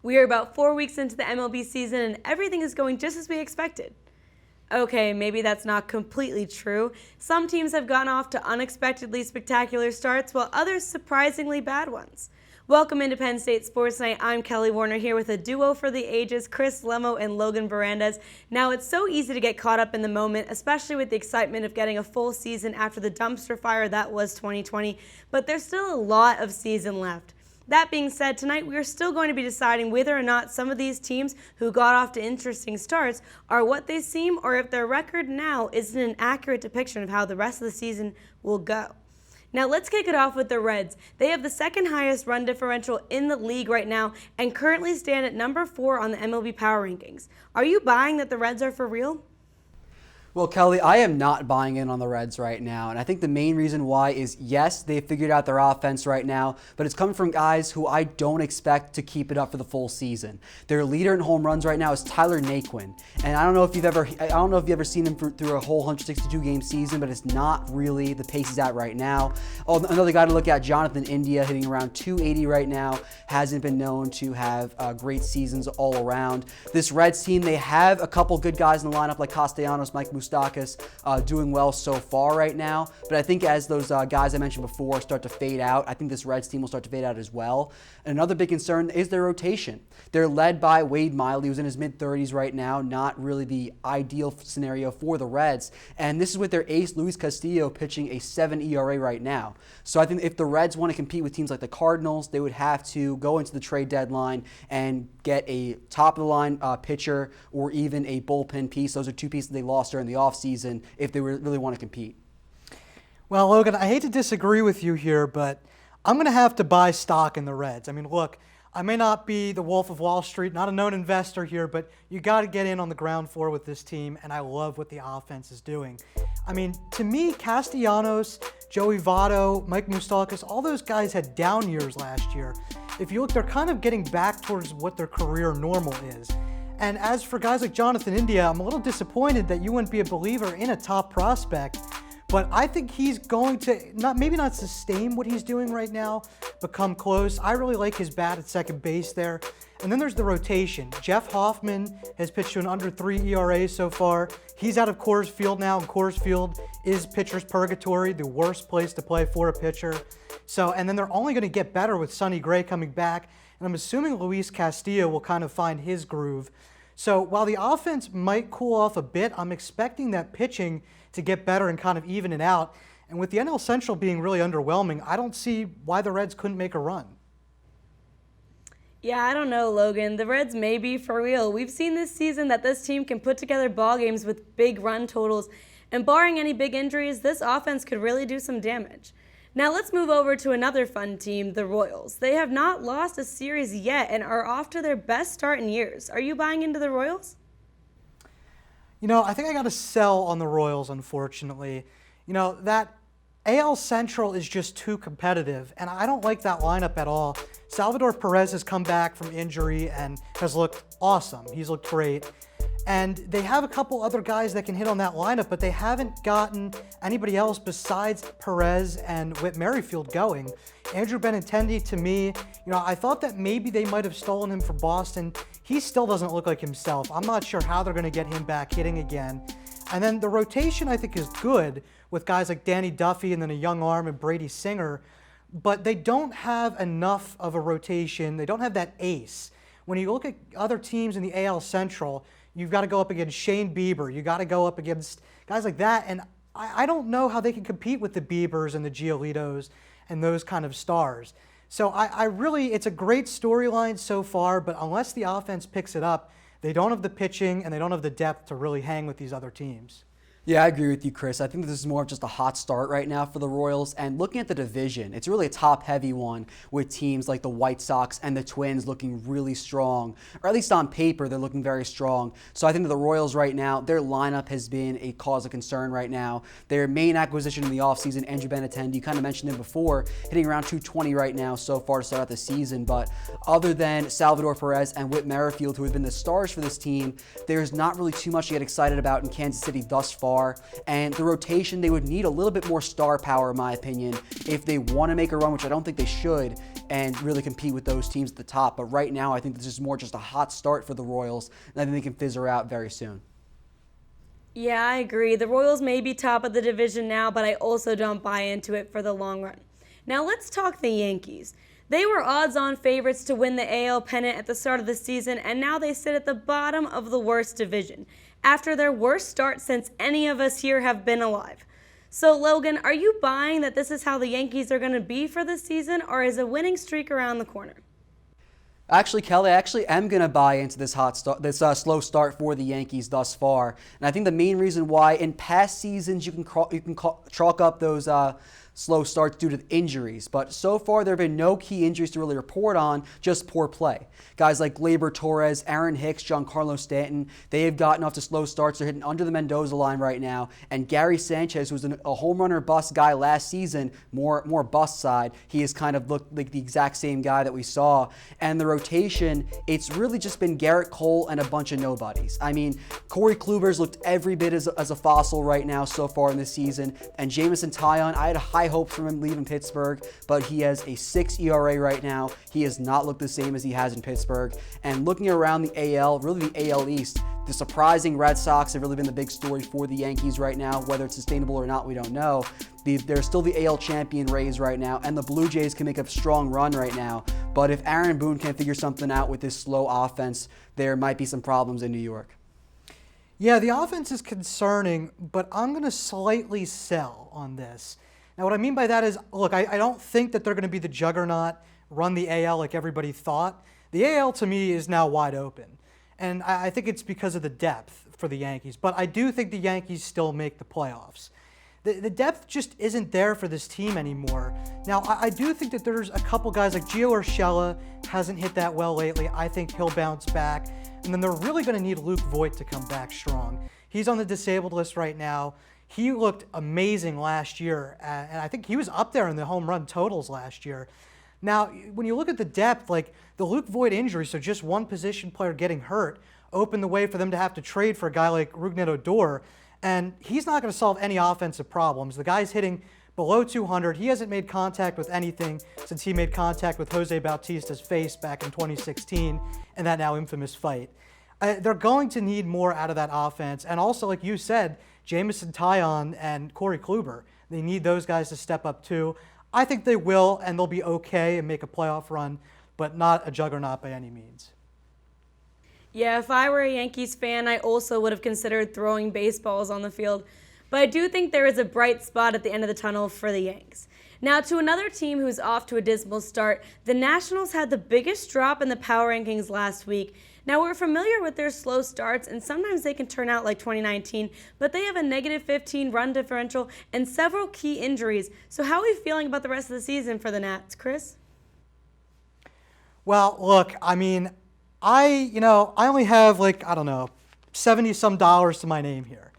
We are about 4 weeks into the MLB season and everything is going just as we expected. Okay, maybe that's not completely true. Some teams have gone off to unexpectedly spectacular starts, while others surprisingly bad ones. Welcome into Penn State Sports Night. I'm Kelly Warner here with a duo for the ages, Chris Lemmo and Logan Bourandas. Now, it's so easy to get caught up in the moment, especially with the excitement of getting a full season after the dumpster fire that was 2020, but there's still a lot of season left. That being said, tonight we are still going to be deciding whether or not some of these teams who got off to interesting starts are what they seem, or if their record now isn't an accurate depiction of how the rest of the season will go. Now let's kick it off with the Reds. They have the second highest run differential in the league right now and currently stand at number 4 on the MLB Power Rankings. Are you buying that the Reds are for real? Well, Kelly, I am not buying in on the Reds right now, and I think the main reason why is, yes, they've figured out their offense right now, but it's coming from guys who I don't expect to keep it up for the full season. Their leader in home runs right now is Tyler Naquin, and I don't know if you've ever seen him through a whole 162-game season, but it's not really the pace he's at right now. Oh, another guy to look at, Jonathan India, hitting around 280 right now, hasn't been known to have great seasons all around. This Reds team, they have a couple good guys in the lineup like Castellanos, Mike Moustakas, doing well so far right now, but I think as those guys I mentioned before start to fade out, I think this Reds team will start to fade out as well. And another big concern is their rotation. They're led by Wade Miley, who's in his mid-30s right now, not really the ideal scenario for the Reds, and this is with their ace Luis Castillo pitching a 7 ERA right now. So I think if the Reds want to compete with teams like the Cardinals, they would have to go into the trade deadline and get a top-of-the-line pitcher or even a bullpen piece. Those are two pieces they lost during the offseason if they really want to compete. Well, Logan, I hate to disagree with you here, but I'm going to have to buy stock in the Reds. I mean, look, I may not be the Wolf of Wall Street, not a known investor here, but you got to get in on the ground floor with this team, and I love what the offense is doing. I mean, to me, Castellanos, Joey Votto, Mike Moustakas, all those guys had down years last year. If you look, they're kind of getting back towards what their career normal is. And as for guys like Jonathan India, I'm a little disappointed that you wouldn't be a believer in a top prospect, but I think he's going to maybe not sustain what he's doing right now, but come close. I really like his bat at second base there. And then there's the rotation. Jeff Hoffman has pitched to an under 3 ERA so far. He's out of Coors Field now, and Coors Field is pitcher's purgatory, the worst place to play for a pitcher. And then they're only going to get better with Sonny Gray coming back, and I'm assuming Luis Castillo will kind of find his groove. So while the offense might cool off a bit, I'm expecting that pitching to get better and kind of even it out. And with the NL Central being really underwhelming, I don't see why the Reds couldn't make a run. Yeah, I don't know, Logan. The Reds may be for real. We've seen this season that this team can put together ball games with big run totals, and barring any big injuries, this offense could really do some damage. Now let's move over to another fun team, the Royals. They have not lost a series yet and are off to their best start in years. Are you buying into the Royals? You know, I think I got to sell on the Royals, unfortunately. You know, that AL Central is just too competitive, and I don't like that lineup at all. Salvador Perez has come back from injury and has looked awesome. He's looked great. And they have a couple other guys that can hit on that lineup, but they haven't gotten anybody else besides Perez and Whit Merrifield going. Andrew Benintendi, to me, I thought that maybe they might have stolen him from Boston. He still doesn't look like himself. I'm not sure how they're going to get him back hitting again. And then the rotation, I think, is good with guys like Danny Duffy and then a young arm and Brady Singer, but they don't have enough of a rotation. They don't have that ace. When you look at other teams in the AL Central, you've got to go up against Shane Bieber. You got to go up against guys like that. And I don't know how they can compete with the Biebers and the Giolitos and those kind of stars. So I really, it's a great storyline so far, but unless the offense picks it up, they don't have the pitching and they don't have the depth to really hang with these other teams. Yeah, I agree with you, Chris. I think this is more of just a hot start right now for the Royals. And looking at the division, it's really a top-heavy one with teams like the White Sox and the Twins looking really strong. Or at least on paper, they're looking very strong. So I think that the Royals right now, their lineup has been a cause of concern right now. Their main acquisition in the offseason, Andrew Benintendi, you kind of mentioned him before, hitting around 220 right now so far to start out the season. But other than Salvador Perez and Whit Merrifield, who have been the stars for this team, there's not really too much to get excited about in Kansas City thus far. And the rotation, they would need a little bit more star power, in my opinion, if they want to make a run, which I don't think they should, and really compete with those teams at the top. But right now, I think this is more just a hot start for the Royals, and I think they can fizzle out very soon. Yeah, I agree. The Royals may be top of the division now, but I also don't buy into it for the long run. Now let's talk the Yankees. They were odds-on favorites to win the AL pennant at the start of the season, and now they sit at the bottom of the worst division, after their worst start since any of us here have been alive. So Logan, are you buying that this is how the Yankees are going to be for this season, or is a winning streak around the corner? Actually, Kelly, I actually am going to buy into this slow start for the Yankees thus far. And I think the main reason why in past seasons you can chalk up those slow starts due to injuries. But so far, there have been no key injuries to really report on, just poor play. Guys like Gleyber Torres, Aaron Hicks, Giancarlo Stanton, they have gotten off to slow starts. They're hitting under the Mendoza line right now. And Gary Sanchez, who was a home runner bust guy last season, more bust side, he has kind of looked like the exact same guy that we saw. And the rotation, it's really just been Garrett Cole and a bunch of nobodies. I mean, Corey Kluber's looked every bit as a fossil right now so far in this season. And Jameson Taillon, I had high hopes from him leaving Pittsburgh, but he has a 6 ERA right now. He has not looked the same as he has in Pittsburgh. And looking around the AL, really the AL East, the surprising Red Sox have really been the big story for the Yankees right now. Whether it's sustainable or not, we don't know. They're still the AL champion Rays right now, and the Blue Jays can make a strong run right now. But if Aaron Boone can't figure something out with this slow offense, there might be some problems in New York. Yeah, the offense is concerning, but I'm going to slightly sell on this. Now, what I mean by that is, look, I don't think that they're going to be the juggernaut, run the AL like everybody thought. The AL, to me, is now wide open. And I think it's because of the depth for the Yankees. But I do think the Yankees still make the playoffs. The depth just isn't there for this team anymore. Now, I do think that there's a couple guys like Gio Urshela hasn't hit that well lately. I think he'll bounce back. And then they're really going to need Luke Voit to come back strong. He's on the disabled list right now. He looked amazing last year, and I think he was up there in the home run totals last year. Now, when you look at the depth, like the Luke Voit injury, so just one position player getting hurt, opened the way for them to have to trade for a guy like Rougned Odor, and he's not going to solve any offensive problems. The guy's hitting below 200. He hasn't made contact with anything since he made contact with Jose Bautista's face back in 2016 in that now infamous fight. They're going to need more out of that offense, and also, like you said, Jameson Taillon and Corey Kluber. They need those guys to step up too. I think they will, and they'll be okay and make a playoff run, but not a juggernaut by any means. Yeah, if I were a Yankees fan, I also would have considered throwing baseballs on the field. But I do think there is a bright spot at the end of the tunnel for the Yanks. Now, to another team who's off to a dismal start, the Nationals had the biggest drop in the power rankings last week. Now, we're familiar with their slow starts, and sometimes they can turn out like 2019, but they have a -15 run differential and several key injuries. So how are we feeling about the rest of the season for the Nats, Chris? Well, look, I mean, I only have $70-some to my name here.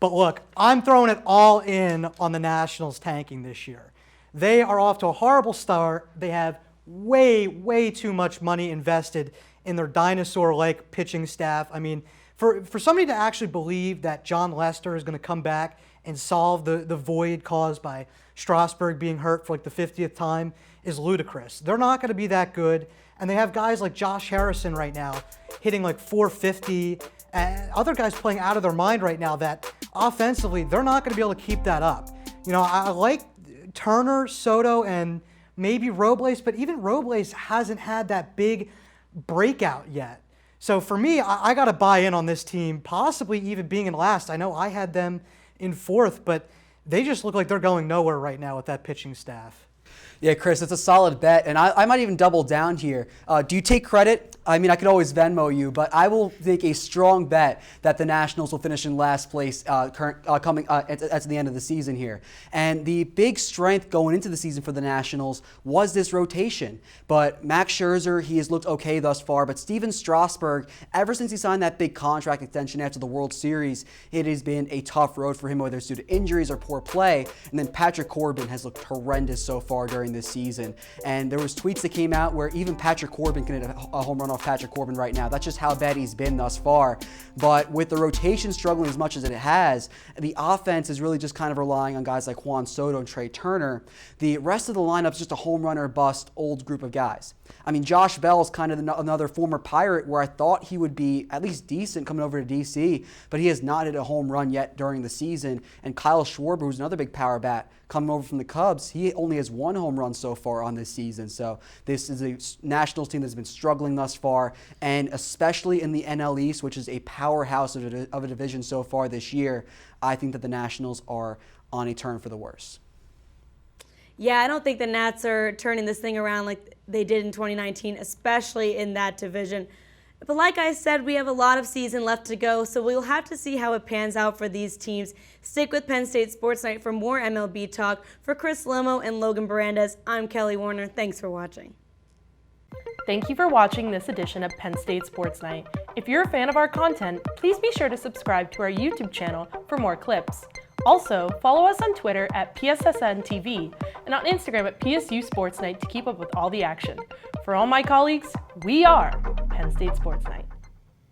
But look, I'm throwing it all in on the Nationals tanking this year. They are off to a horrible start. They have way too much money invested in their dinosaur-like pitching staff. I mean, for somebody to actually believe that John Lester is going to come back and solve the void caused by Strasburg being hurt for like the 50th time is ludicrous. They're not going to be that good. And they have guys like Josh Harrison right now hitting like 450, and other guys playing out of their mind right now that offensively, they're not going to be able to keep that up. You know, I like Turner, Soto, and maybe Robles, but even Robles hasn't had that big breakout yet. So for me, I got to buy in on this team, possibly even being in last. I know I had them in fourth, but they just look like they're going nowhere right now with that pitching staff. Yeah, Chris, it's a solid bet, and I might even double down here. Do you take credit? I mean, I could always Venmo you, but I will make a strong bet that the Nationals will finish in last place coming at the end of the season here. And the big strength going into the season for the Nationals was this rotation. But Max Scherzer, he has looked okay thus far, but Steven Strasburg, ever since he signed that big contract extension after the World Series, it has been a tough road for him, whether it's due to injuries or poor play. And then Patrick Corbin has looked horrendous so far during this season. And there was tweets that came out where even Patrick Corbin can hit a home run off Patrick Corbin right now. That's just how bad he's been thus far. But with the rotation struggling as much as it has, the offense is really just kind of relying on guys like Juan Soto and Trey Turner. The rest of the lineup is just a home run or bust old group of guys. I mean, Josh Bell's kind of another former Pirate where I thought he would be at least decent coming over to DC, but he has not hit a home run yet during the season. And Kyle Schwarber, who's another big power bat, coming over from the Cubs, he only has 1 home run so far on this season. So this is a Nationals team that's been struggling thus far, and especially in the NL East, which is a powerhouse of a division so far this year, I think that the Nationals are on a turn for the worse. Yeah, I don't think the Nats are turning this thing around like they did in 2019, especially in that division. But like I said, we have a lot of season left to go, so we'll have to see how it pans out for these teams. Stick with Penn State Sports Night for more MLB talk. For Chris Lemmo and Logan Bourandas, I'm Kelly Warner. Thanks for watching. Thank you for watching this edition of Penn State Sports Night. If you're a fan of our content, please be sure to subscribe to our YouTube channel for more clips. Also, follow us on Twitter at PSSN TV and on Instagram at PSU Sports Night to keep up with all the action. For all my colleagues, we are Penn State Sports Night.